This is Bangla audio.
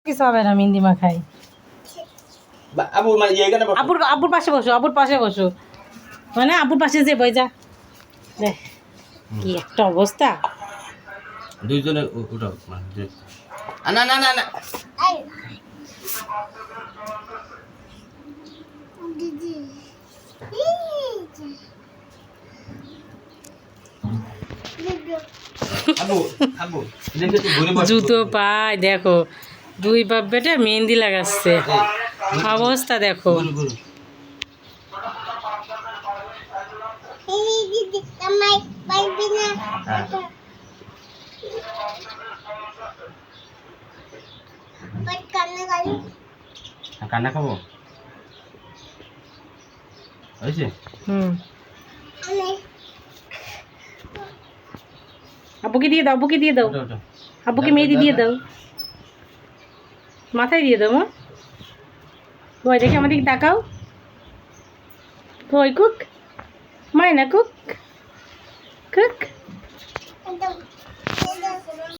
কিছু হবে না মেহেন্দি মাখাই। আবু মানে এখানে বসো। আবুর পাশে বসো, আবুর পাশে বসো, মানে আবুর পাশে যে বই যা। দেখ কি একটা অবস্থা। দুইজনে উঠাও মানে না না না না আবু আবু দেখে তো ঘুরে বসো। জুতো পায় দেখো, দুই বাপ বেটা মেহেন্দি লাগাচ্ছে, অবস্থা দেখো। ঘুরু ঘুরু কান্না খাবো হয়েছে। আব্বুকে দিয়ে দাও, আব্বুকে দিয়ে দাও, ওটা ওটা আব্বুকে মেহেদি দিয়ে দাও, মাথায় দিয়ে দাও। মা ওই দেখে আমাদের তাকাও, ওই কুক মায়না কুক কুক।